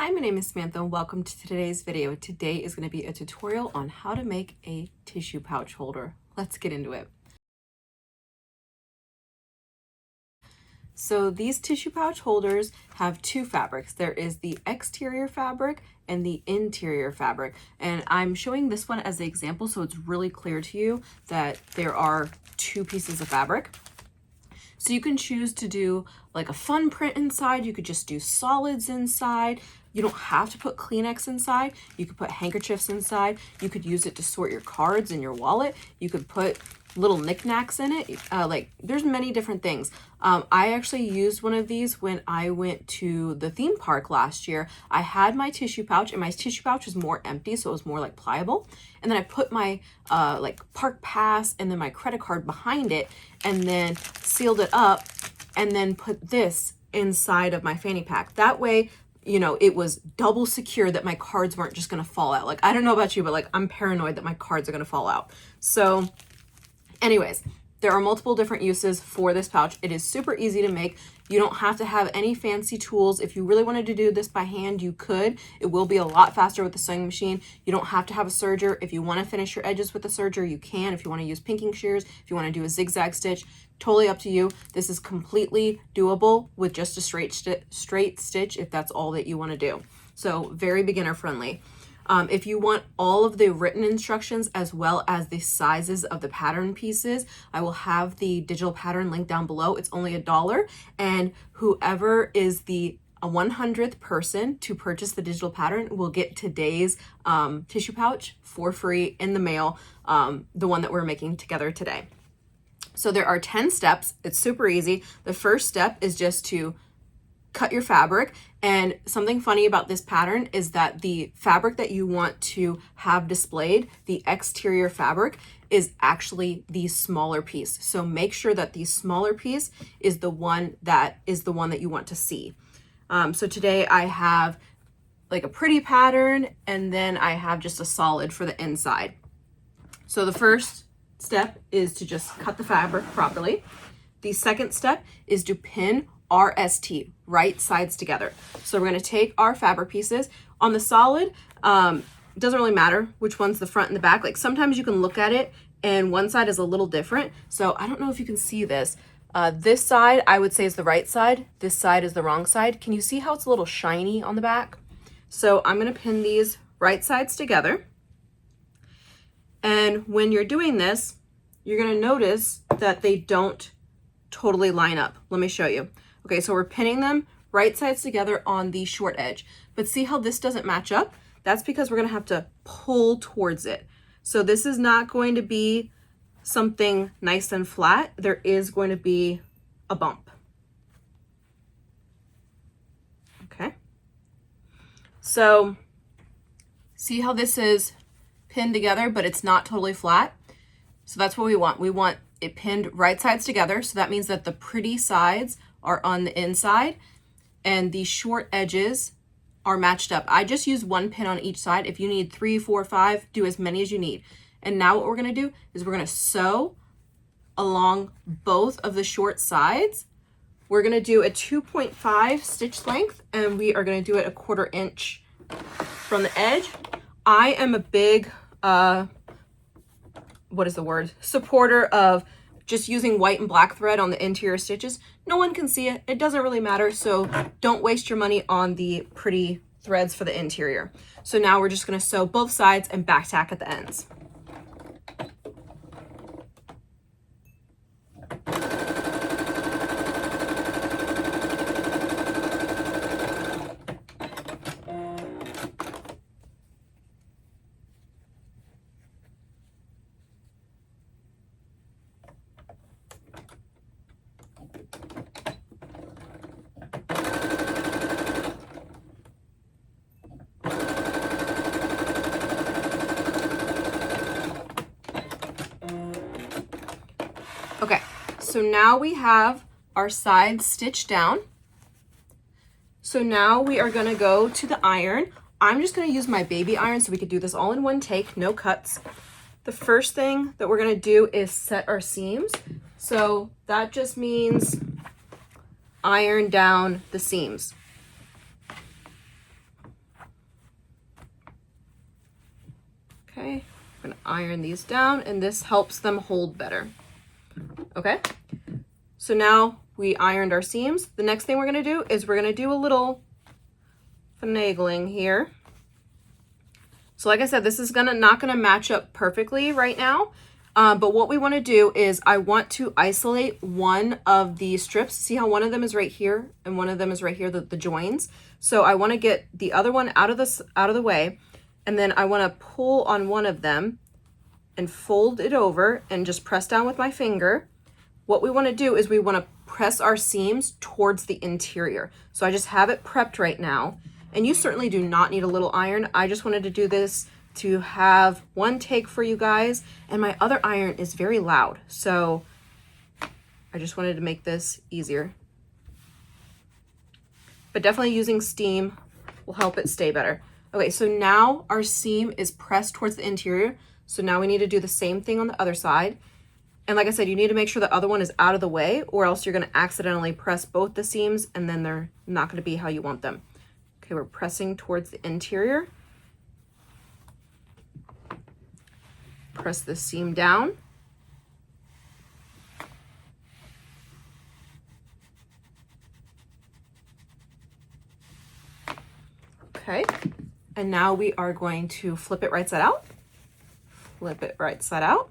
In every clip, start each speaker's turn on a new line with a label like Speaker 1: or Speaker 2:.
Speaker 1: Hi, my name is Samantha and welcome to today's video. Today is going to be a tutorial on how to make a tissue pouch holder. Let's get into it. So these tissue pouch holders have two fabrics. There is the exterior fabric and the interior fabric. And I'm showing this one as the example so it's really clear to you that there are two pieces of fabric. So you can choose to do like a fun print inside. You could just do solids inside. You don't have to put Kleenex inside. You could put handkerchiefs inside. You could use it to sort your cards in your wallet. You could put little knickknacks in it. There's many different things. I actually used one of these when I went to the theme park last year. I had my tissue pouch and my tissue pouch was more empty, so it was more like pliable. And then I put my park pass and then my credit card behind it and then sealed it up and then put this inside of my fanny pack. That way, you know, it was double secure that my cards weren't just gonna fall out. Like, I don't know about you, but like I'm paranoid that my cards are gonna fall out. So anyways, there are multiple different uses for this pouch. It is super easy to make. You don't have to have any fancy tools. If you really wanted to do this by hand, you could. It will be a lot faster with the sewing machine. You don't have to have a serger. If you want to finish your edges with a serger, you can. If you want to use pinking shears, if you want to do a zigzag stitch, totally up to you. This is completely doable with just a straight stitch if that's all that you want to do. So very beginner friendly. If you want all of the written instructions as well as the sizes of the pattern pieces, I will have the digital pattern link down below. It's only $1, and whoever is the 100th person to purchase the digital pattern will get today's tissue pouch for free in the mail, the one that we're making together today. So there are 10 steps. It's super easy. The first step is just to cut your fabric. And something funny about this pattern is that the fabric that you want to have displayed, the exterior fabric, is actually the smaller piece. So make sure that the smaller piece is the one that you want to see. So today I have like a pretty pattern and then I have just a solid for the inside. So the first step is to just cut the fabric properly. The second step is to pin RST, right sides together. So we're going to take our fabric pieces. On the solid, it doesn't really matter which one's the front and the back. Like sometimes you can look at it and one side is a little different. So I don't know if you can see this. This side I would say is the right side. This side is the wrong side. Can you see how it's a little shiny on the back? So I'm going to pin these right sides together. And when you're doing this, you're going to notice that they don't totally line up. Let me show you. Okay, so we're pinning them right sides together on the short edge. But see how this doesn't match up? That's because we're going to have to pull towards it. So this is not going to be something nice and flat. There is going to be a bump. Okay. So see how this is pinned together, but it's not totally flat? So that's what we want. We want it pinned right sides together. So that means that the pretty sides are on the inside and the short edges are matched up. I just use one pin on each side. If you need 3, 4, 5, do as many as you need. And now what we're going to do is we're going to sew along both of the short sides. We're going to do a 2.5 stitch length and we are going to do it 1/4 inch from the edge. I am a big supporter of just using white and black thread on the interior stitches. No one can see it. It doesn't really matter. So don't waste your money on the pretty threads for the interior. So now we're just going to sew both sides and back tack at the ends. Okay, so now we have our sides stitched down. So now we are going to go to the iron. I'm just going to use my baby iron so we could do this all in one take, no cuts. The first thing that we're going to do is set our seams. So that just means iron down the seams. Okay, I'm gonna iron these down, and this helps them hold better. Okay, so now we ironed our seams. The next thing we're gonna do is we're gonna do a little finagling here. So like I said, this is not gonna match up perfectly right now, but what we wanna do is I want to isolate one of the strips. See how one of them is right here and one of them is right here, the joins. So I wanna get the other one out of the way, and then I wanna pull on one of them and fold it over and just press down with my finger. What we wanna do is we wanna press our seams towards the interior. So I just have it prepped right now. And you certainly do not need a little iron. I just wanted to do this to have one take for you guys. And my other iron is very loud, so I just wanted to make this easier. But definitely using steam will help it stay better. Okay, so now our seam is pressed towards the interior. So now we need to do the same thing on the other side. And like I said, you need to make sure the other one is out of the way, or else you're gonna accidentally press both the seams and then they're not gonna be how you want them. Okay, we're pressing towards the interior. Press the seam down. Okay, and now we are going to flip it right side out. Flip it right side out.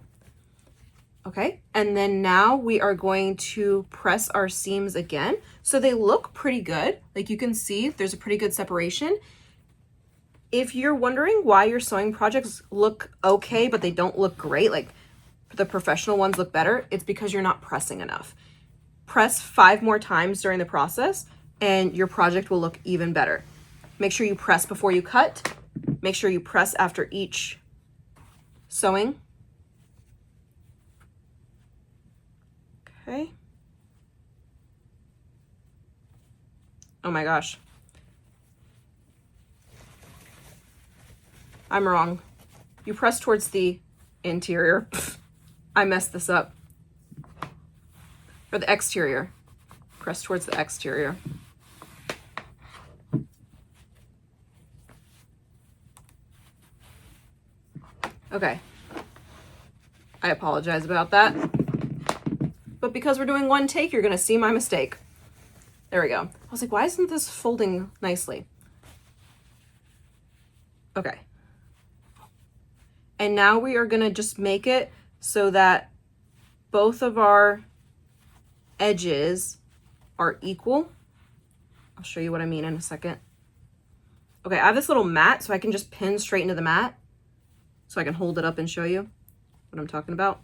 Speaker 1: Okay, and then now we are going to press our seams again. So they look pretty good. Like you can see, there's a pretty good separation. If you're wondering why your sewing projects look okay, but they don't look great, like the professional ones look better, it's because you're not pressing enough. Press 5 more times during the process and your project will look even better. Make sure you press before you cut. Make sure you press after each sewing. Okay. Oh my gosh. I'm wrong. You press towards the interior. I messed this up. Or the exterior. Press towards the exterior. Okay. I apologize about that. But because we're doing one take, you're gonna see my mistake. There we go. I was like, why isn't this folding nicely? Okay. And now we are gonna just make it so that both of our edges are equal. I'll show you what I mean in a second. Okay, I have this little mat, so I can just pin straight into the mat so I can hold it up and show you what I'm talking about.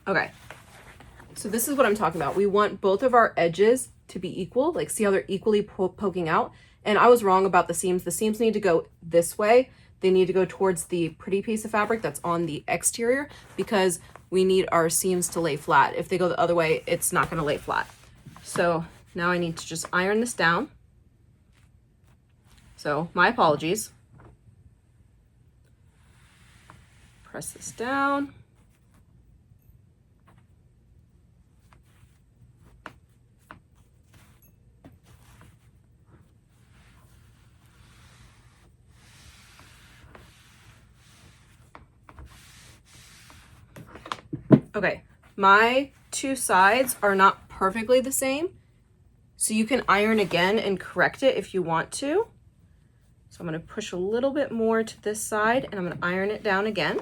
Speaker 1: Okay, so this is what I'm talking about. We want both of our edges to be equal, like see how they're equally poking out? And I was wrong about the seams. The seams need to go this way. They need to go towards the pretty piece of fabric that's on the exterior because we need our seams to lay flat. If they go the other way, it's not gonna lay flat. So now I need to just iron this down. So my apologies. Press this down. Okay, my two sides are not perfectly the same, so you can iron again and correct it if you want to. So I'm going to push a little bit more to this side and I'm going to iron it down again.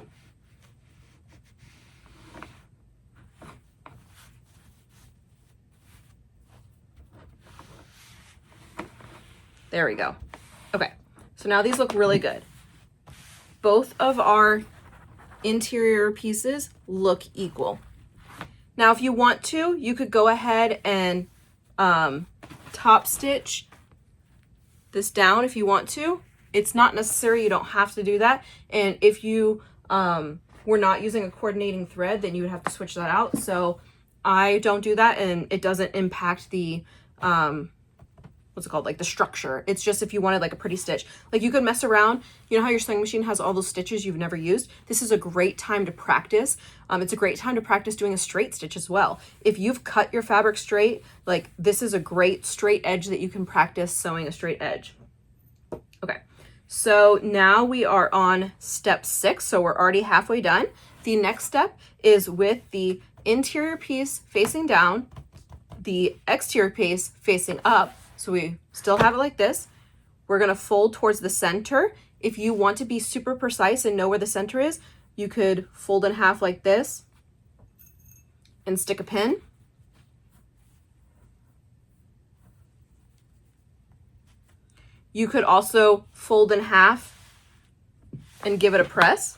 Speaker 1: There we go. Okay, so now these look really good. Both of our interior pieces look equal. Now, if you want to, you could go ahead and top stitch this down if you want to. It's not necessary, you don't have to do that. And if you were not using a coordinating thread, then you would have to switch that out. So I don't do that and it doesn't impact the what's it called, like the structure. It's just if you wanted like a pretty stitch, like you could mess around. You know how your sewing machine has all those stitches you've never used? This is a great time to practice. It's a great time to practice doing a straight stitch as well. If you've cut your fabric straight, like this is a great straight edge that you can practice sewing a straight edge. Okay, so now we are on step 6, so we're already halfway done. The next step is with the interior piece facing down, the exterior piece facing up, so we still have it like this. We're gonna fold towards the center. If you want to be super precise and know where the center is, you could fold in half like this and stick a pin. You could also fold in half and give it a press,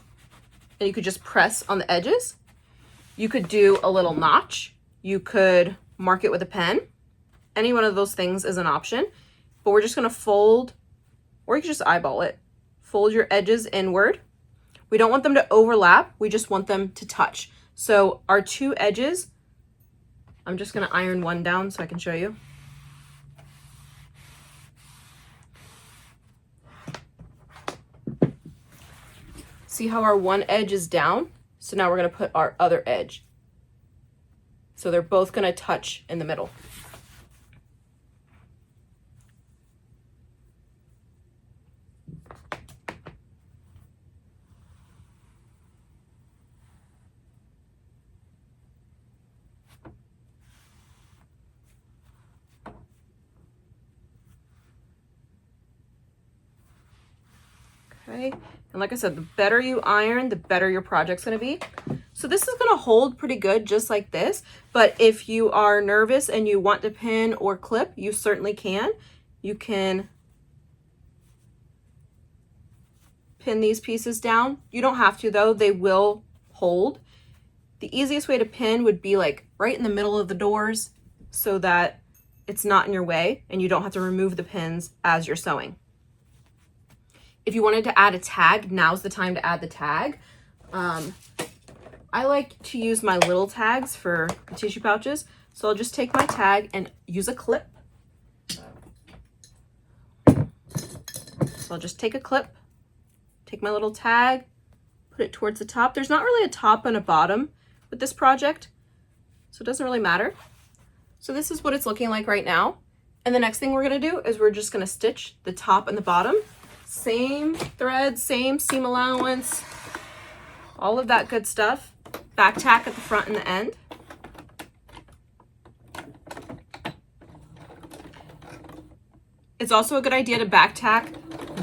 Speaker 1: and you could just press on the edges. You could do a little notch. You could mark it with a pen. Any one of those things is an option, but we're just gonna fold, or you can just eyeball it. Fold your edges inward. We don't want them to overlap, we just want them to touch. So our 2 edges, I'm just gonna iron one down so I can show you. See how our one edge is down? So now we're gonna put our other edge. So they're both gonna touch in the middle. Okay, and like I said, the better you iron, the better your project's gonna be. So this is gonna hold pretty good just like this, but if you are nervous and you want to pin or clip, you certainly can. You can pin these pieces down. You don't have to though, they will hold. The easiest way to pin would be like right in the middle of the doors so that it's not in your way and you don't have to remove the pins as you're sewing. If you wanted to add a tag, now's the time to add the tag. I like to use my little tags for the tissue pouches. So I'll just take my tag and use a clip. So I'll just take a clip, take my little tag, put it towards the top. There's not really a top and a bottom with this project, so it doesn't really matter. So this is what it's looking like right now. And the next thing we're gonna do is we're just gonna stitch the top and the bottom. Same thread, same seam allowance, all of that good stuff. Back tack at the front and the end. It's also a good idea to back tack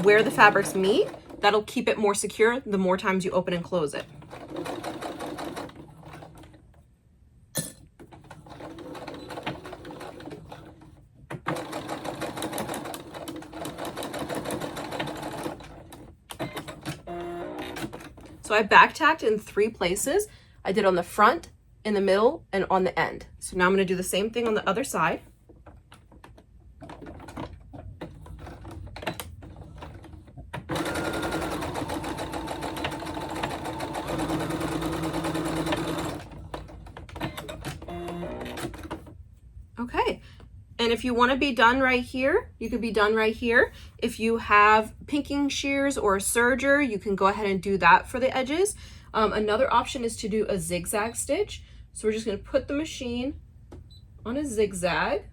Speaker 1: where the fabrics meet. That'll keep it more secure the more times you open and close it. So I back tacked in 3 places. I did on the front, in the middle, and on the end. So now I'm gonna do the same thing on the other side. Okay, and if you want to be done right here, you could be done right here. If you have pinking shears or a serger, you can go ahead and do that for the edges. Another option is to do a zigzag stitch. So we're just going to put the machine on a zigzag.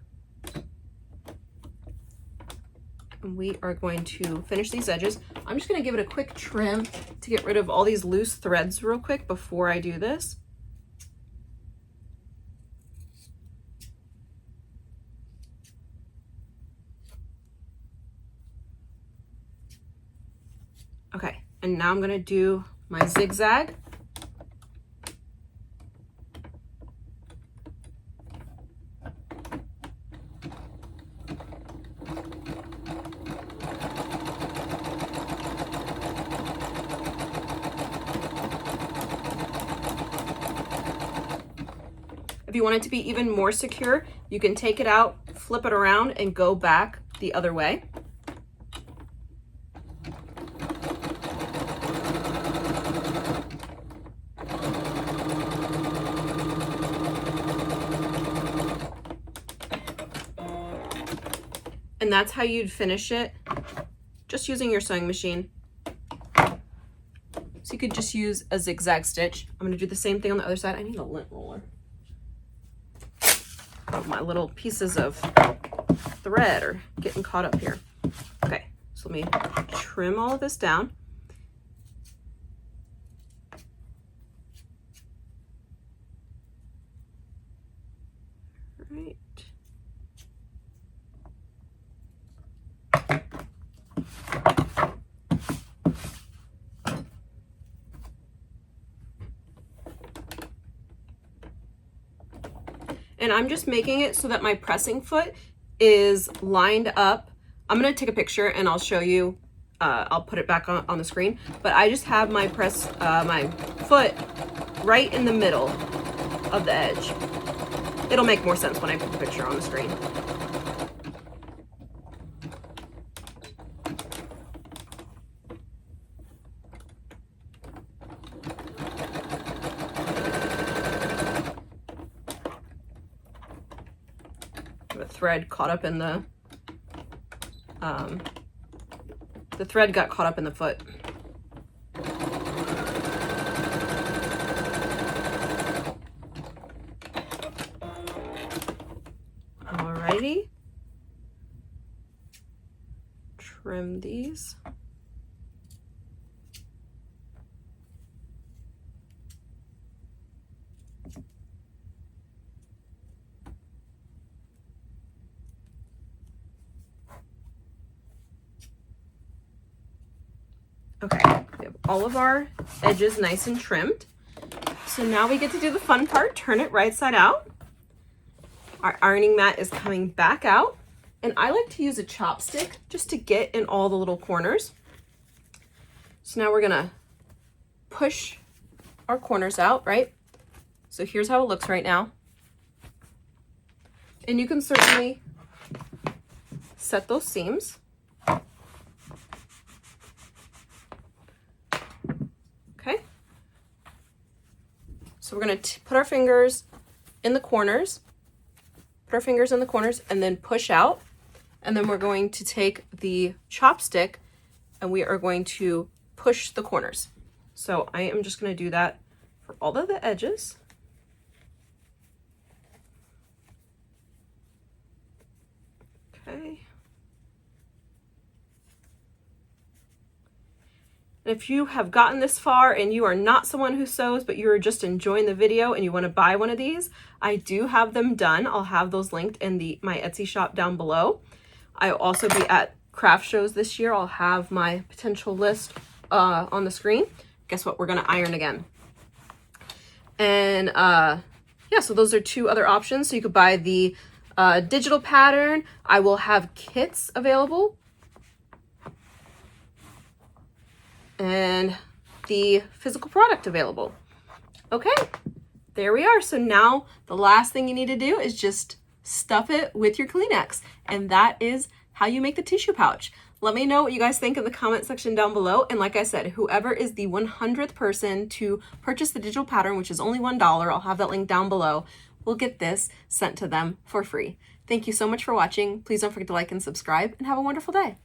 Speaker 1: And we are going to finish these edges. I'm just going to give it a quick trim to get rid of all these loose threads real quick before I do this. Okay, and now I'm going to do my zigzag. If you want it to be even more secure, you can take it out, flip it around, and go back the other way. And that's how you'd finish it, just using your sewing machine. So you could just use a zigzag stitch. I'm gonna do the same thing on the other side. I need a lint roller. Oh, my little pieces of thread are getting caught up here. Okay, So let me trim all of this down. Right. And I'm just making it so that my pressing foot is lined up. I'm gonna take a picture and I'll show you, I'll put it back on the screen, but I just have my my foot right in the middle of the edge. It'll make more sense when I put the picture on the screen. The thread caught up in the thread got caught up in the foot. Alrighty. Trim these. Okay, we have all of our edges nice and trimmed. So now we get to do the fun part, turn it right side out. Our ironing mat is coming back out, and I like to use a chopstick just to get in all the little corners. So now we're gonna push our corners out, right? So here's how it looks right now. And you can certainly set those seams. Okay. So we're gonna put our fingers in the corners, and then push out. And then we're going to take the chopstick and we are going to push the corners. So I am just gonna do that for all of the edges. Okay. If you have gotten this far and you are not someone who sews, but you are just enjoying the video and you want to buy one of these, I do have them done. I'll have those linked in my Etsy shop down below. I'll also be at craft shows this year. I'll have my potential list on the screen. Guess what? We're going to iron again. And yeah, so those are two other options. So you could buy the digital pattern. I will have kits available. And the physical product available. Okay, there we are. So now the last thing you need to do is just stuff it with your Kleenex. And that is how you make the tissue pouch. Let me know what you guys think in the comment section down below. And like I said, whoever is the 100th person to purchase the digital pattern, which is only $1, I'll have that link down below, will get this sent to them for free. Thank you so much for watching. Please don't forget to like and subscribe and have a wonderful day.